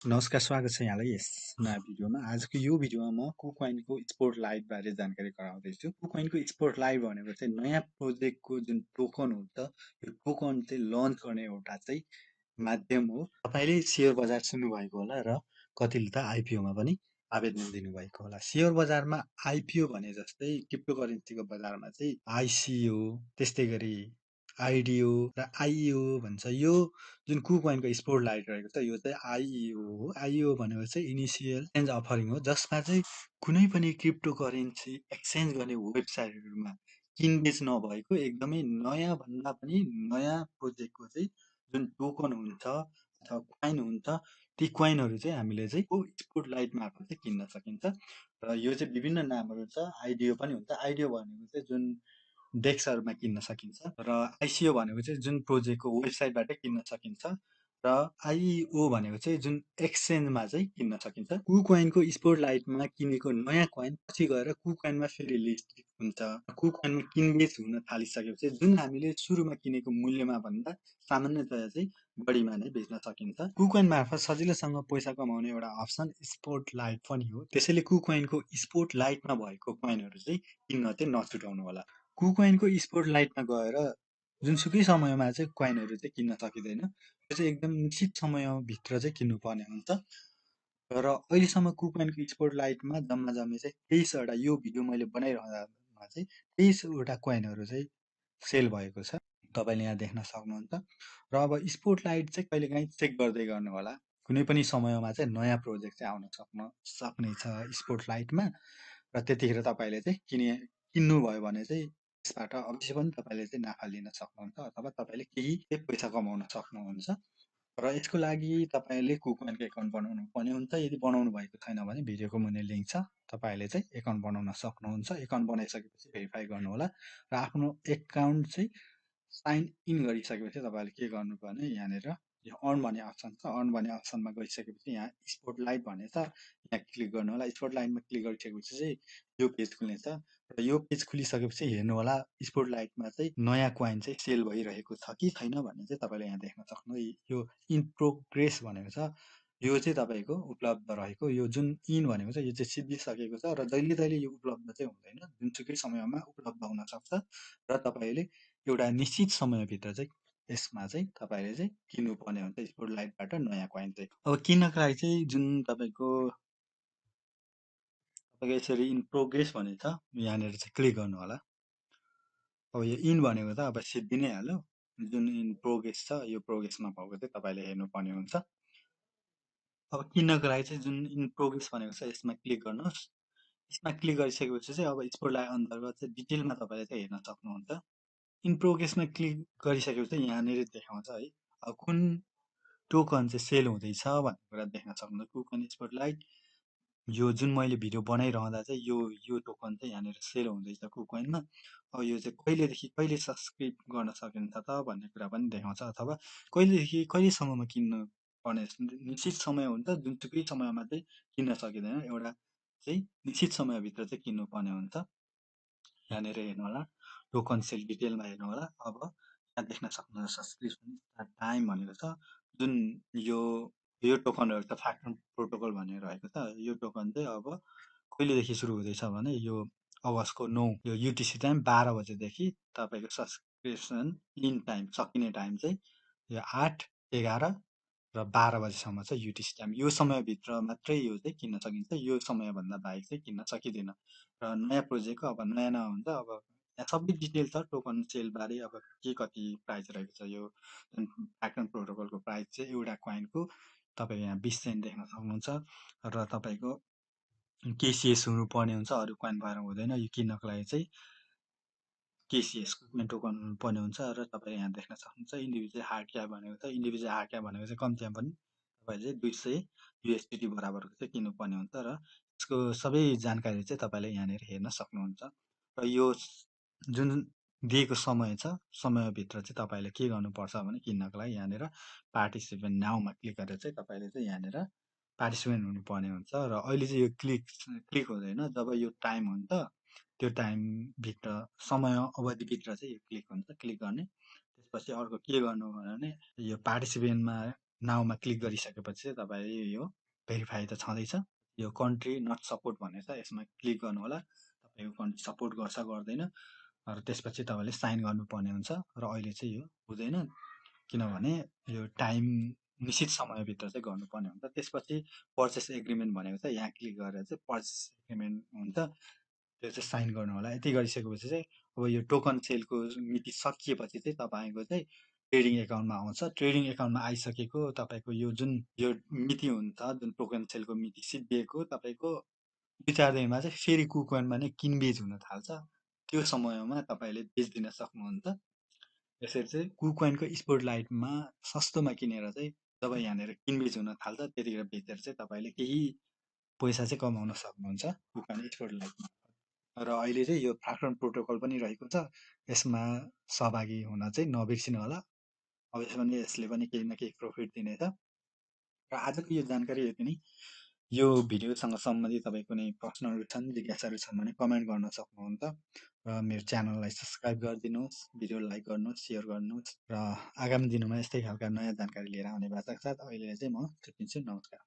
नमस्कार, स्वागत छ यहाँलाई यस नयाँ भिडियोमा। आजको यो भिडियोमा म कुकोइनको स्पोर्ट लाइट बारे जानकारी गराउँदैछु। कुकोइनको स्पोर्ट लाइट भनेको चाहिँ नयाँ प्रोजेक्टको जुन टोकन हुन्छ, यो टोकन चाहिँ लन्च गर्ने एउटा चाहिँ माध्यम हो। तपाईँले सेयर बजार सुन्नुभएको होला र कतिले त आइपिओमा पनि आवेदन दिनुभएको होला। सेयर बजारमा आइपिओ भने जस्तै क्रिप्टो करेन्सीको बजारमा चाहिँ आइसिओ, त्यस्तै गरी आइडिओ र आइइओ भन्छ। यो जुन कुकोइनको स्पोर्ट लाइट रहेको छ यो चाहिँ आइइओ हो। आइइओ भनेको चाहिँ इनिसियल एक्सचेन्ज अफरिङ हो, जसमा चाहिँ कुनै पनि क्रिप्टो करेन्सी एक्सचेन्ज गर्ने वेबसाइटहरूमा किनबेच नभएको एकदमै नयाँ भन्दा पनि नयाँ प्रोजेक्टको चाहिँ जुन टोकन हुन्छ अथवा क्वाइन हुन्छ, ती क्वाइनहरू चाहिँ हामीले चाहिँ स्पोर्ट लाइट मार्फत चाहिँ किन्न सकिन्छ। र यो चाहिँ विभिन्न नामहरू छ। आइडिओ पनि हुन्छ। आइडिओ भनेको चाहिँ जुन डेस्कहरूमा किन्न सकिन्छ र आइसिओ भनेको चाहिँ जुन प्रोजेक्टको वेबसाइटबाट किन्न सकिन्छ र आइइओ भनेको चाहिँ जुन एक्सचेन्जमा चाहिँ किन्न सकिन्छ। कुकोइनको स्पोर्ट लाइटमा किनेको नयाँ कोइन पछि गएर कुकोइनमा फेरि लिस्ट हुन्छ। कुकोइनमा किनबेच हुन थालिसकेपछि जुन हामीले सुरुमा किनेको मूल्यमा भन्दा सामान्यतया चाहिँ बढीमा नै बेच्न सकिन्छ। कुकोइन मार्फत सजिलोसँग पैसा कमाउने एउटा अप्सन स्पोर्ट लाइट पनि हो। त्यसैले कुकोइनको स्पोर्ट लाइटमा भएको कोइनहरू चाहिँ किन्न चाहिँ नछुटाउनु होला। कुकोइनको स्पोर्ट लाइटमा गएर जुनसुकै समयमा चाहिँ कोइनहरू चाहिँ किन्न सकिँदैन। त्यो चाहिँ एकदम निश्चित समयभित्र चाहिँ किन्नुपर्ने हुन्छ। र अहिलेसम्म कुकोइनको स्पोर्ट लाइटमा जम्मा चाहिँ 23वटा, यो भिडियो मैले बनाइरहँदामा चाहिँ 23वटा कोइनहरू चाहिँ सेल भएको छ। तपाईँले यहाँ देख्न सक्नुहुन्छ। र अब स्पोर्ट लाइट चाहिँ कहिलेकाहीँ चेक गर्दै गर्नु होला। कुनै पनि समयमा चाहिँ नयाँ प्रोजेक्ट चाहिँ आउन सक्नेछ स्पोर्ट लाइटमा, र त्यतिखेर तपाईँले चाहिँ किन्नुभयो भने चाहिँ यसबाट अवश्य पनि तपाईँले चाहिँ नाफा लिन सक्नुहुन्छ अथवा तपाईँले केही चाहिँ पैसा कमाउन सक्नुहुन्छ। र यसको लागि तपाईँले कुकोइनको एकाउन्ट बनाउनु पर्ने हुन्छ। यदि बनाउनु भएको छैन भने भिडियोको मुनि लिङ्क छ, तपाईँले चाहिँ एकाउन्ट बनाउन सक्नुहुन्छ। एकाउन्ट बनाइसकेपछि भेरिफाई गर्नुहोला र आफ्नो एकाउन्ट चाहिँ साइन इन गरिसकेपछि तपाईँले के गर्नुपर्ने, यहाँनिर यो अर्न भन्ने अप्सन छ। अर्न भन्ने अप्सनमा गइसकेपछि यहाँ स्पोर्ट लाइट भन्ने छ, यहाँ क्लिक गर्नु होला। स्पोर्ट लाइटमा क्लिक गरिसकेपछि चाहिँ यो पेज खुल्नेछ र यो पेज खुलिसकेपछि हेर्नु होला स्पोर्ट लाइटमा चाहिँ नयाँ कोइन चाहिँ सेल भइरहेको छ कि छैन भन्ने चाहिँ तपाईँले यहाँ देख्न सक्नुहुन्छ। यो इन प्रोग्रेस भनेको छ, यो चाहिँ तपाईँको उपलब्ध रहेको। यो जुन इन भनेको छ यो चाहिँ सिद्धिसकेको छ र जहिले जहिले यो उपलब्ध चाहिँ हुँदैन, जुनसुकै समयमा उपलब्ध हुन सक्छ र तपाईँले एउटा निश्चित समयभित्र चाहिँ यसमा चाहिँ तपाईँले चाहिँ किन्नुपर्ने हुन्छ स्पोर्ट लाइटबाट नयाँ कोइन चाहिँ। अब किन्नका लागि चाहिँ जुन तपाईँको यसरी इन प्रोग्रेस भन्ने छ, यहाँनिर चाहिँ क्लिक गर्नु होला। अब यो इन भनेको त अब सिद्धि नै हाल्यो। जुन इन प्रोग्रेस छ यो प्रोग्रेसमा भएको चाहिँ तपाईँले हेर्नुपर्ने हुन्छ। अब किन्नको लागि चाहिँ जुन इन प्रोग्रेस भनेको छ यसमा क्लिक गर्नुहोस्। यसमा क्लिक गरिसकेपछि चाहिँ अब स्पोर्ट लाइट अन्तर्गत चाहिँ डिटेलमा तपाईँले चाहिँ हेर्न सक्नुहुन्छ। इन प्रोग्रेसमा क्लिक गरिसकेपछि यहाँनिर देखाउँछ है, अब कुन टोकन चाहिँ सेल हुँदैछ भन्ने कुरा देख्न सक्नुहुन्छ। कुकोइन स्पोर्ट लाइट यो जुन मैले भिडियो बनाइरहँदा चाहिँ यो टोकन चाहिँ यहाँनिर सेल हुँदैछ कुकोइनमा। अब यो चाहिँ कहिलेदेखि कहिले सब्सक्राइब गर्न सकिन्छ त भन्ने कुरा पनि देखाउँछ, अथवा कहिलेदेखि कहिलेसम्ममा किन्नु पर्ने निश्चित समय हुन्छ। जुनसुकै समयमा चाहिँ किन्न सकिँदैन, एउटा चाहिँ निश्चित समयभित्र चाहिँ किन्नुपर्ने हुन्छ। यहाँनिर हेर्नु होला, टोकन सेल डिटेलमा हेर्नु होला। अब यहाँ देख्न सक्नुहुन्छ सब्सक्रिप्सन टाइम भनेको छ। जुन यो टोकनहरू त फ्याक्टर प्रोटोकल भन्ने रहेको छ। यो टोकन चाहिँ अब कहिलेदेखि सुरु हुँदैछ भने यो अगस्तको 9 यो युटिसी टाइम 12 बजेदेखि तपाईँको सब्सक्रिप्सन इन टाइम सकिने टाइम चाहिँ यो 8, 11 र 12 बजीसम्म चाहिँ युटिसी टाइम। यो समयभित्र मात्रै यो चाहिँ किन्न सकिन्छ। यो समयभन्दा बाहेक चाहिँ किन्न सकिँदैन। र नयाँ प्रोजेक्टको अब नयाँ नयाँ हुन्छ। अब यहाँ सबै डिटेल छ टोकन सेलबारे। अब के कति प्राइस रहेको छ, यो फ्याक्टर प्रोटोकलको प्राइस चाहिँ एउटा कोइनको तपाईँ यहाँ 20 सेन्ट देख्न सक्नुहुन्छ। र तपाईँको केसिएस हुनुपर्ने हुन्छ, अरू कोइन भएर हुँदैन। यो किन्नको लागि चाहिँ केसिएस कुकोइन टोकन हुनुपर्ने हुन्छ। र तपाईँ यहाँ देख्न सक्नुहुन्छ इन्डिभिजुअल हार्ड क्याप भनेको छ। इन्डिभिजुअल हार्ड क्याप भनेको चाहिँ कम्तीमा पनि तपाईँले 200 युएसडिटी बराबरको चाहिँ किन्नुपर्ने हुन्छ। र यसको सबै जानकारी चाहिँ तपाईँले यहाँनिर हेर्न सक्नुहुन्छ। र यो जुन दिएको समय छ, समयभित्र चाहिँ तपाईँले के गर्नुपर्छ भने किन्नको लागि यहाँनिर पार्टिसिपेन्ट नाउमा क्लिक गरेर चाहिँ तपाईँले चाहिँ यहाँनिर पार्टिसिपेन्ट हुनुपर्ने हुन्छ। र अहिले चाहिँ यो क्लिक हुँदैन। जब यो टाइम हुन्छ त्यो टाइमभित्र समय अवधिभित्र चाहिँ यो क्लिक हुन्छ, क्लिक गर्ने। त्यसपछि अर्को के गर्नु भने यो पार्टिसिपेन्टमा नाउमा क्लिक गरिसकेपछि चाहिँ तपाईँले यो भेरिफाई त छँदैछ। यो कन्ट्री नट सपोर्ट भनेको छ, यसमा क्लिक गर्नु होला। तपाईँको कन्ट्री सपोर्ट गर्छ गर्दैन, र त्यसपछि तपाईँले साइन गर्नुपर्ने हुन्छ। र अहिले चाहिँ यो हुँदैन, किनभने यो टाइम निश्चित समयभित्र चाहिँ गर्नुपर्ने हुन्छ। त्यसपछि पर्चेस एग्रिमेन्ट भनेको छ, यहाँ क्लिक गरेर चाहिँ पर्चेस एग्रिमेन्ट हुन्छ, त्यो चाहिँ साइन गर्नु होला। यति गरिसकेपछि चाहिँ अब यो टोकन सेलको मिति सकिएपछि चाहिँ तपाईँको चाहिँ ट्रेडिङ एकाउन्टमा आउँछ। ट्रेडिङ एकाउन्टमा आइसकेको तपाईँको यो जुन यो मिति हुन्छ, जुन टोकन सेलको मिति सिद्धिएको तपाईँको 2-4 दिनमा चाहिँ फेरि कुकोइनमा नै किनबेच हुन थाल्छ। त्यो समयमा तपाईँले बेचिदिन सक्नुहुन्छ। यसरी चाहिँ कुकोइनको स्पोट लाइटमा सस्तोमा किनेर चाहिँ जब यहाँनिर किनबेच हुन थाल्छ त्यतिखेर बेचेर चाहिँ तपाईँले केही पैसा चाहिँ कमाउन सक्नुहुन्छ कुकोइन स्पोट लाइटमा। र अहिले चाहिँ यो फ्राक्सन प्रोटोकल पनि रहेको छ, यसमा सहभागी हुन चाहिँ नबिर्सिनु होला। अवश्य पनि यसले पनि केही न केही प्रफिट दिनेछ। र आजको यो जानकारी यति नै। यो भिडियोसँग सम्बन्धित तपाईँ कुनै प्रश्नहरू छन्, जिज्ञासाहरू छन् भने कमेन्ट गर्न सक्नुहुन्छ। र मेरो च्यानललाई सब्सक्राइब गरिदिनुहोस्, भिडियो लाइक गर्नुहोस्, सेयर गर्नुहोस्। र आगामी दिनमा यस्तै खालका नयाँ जानकारी लिएर आउने बाचाका साथ अहिले चाहिँ म छुट्टिन्छु। नमस्कार।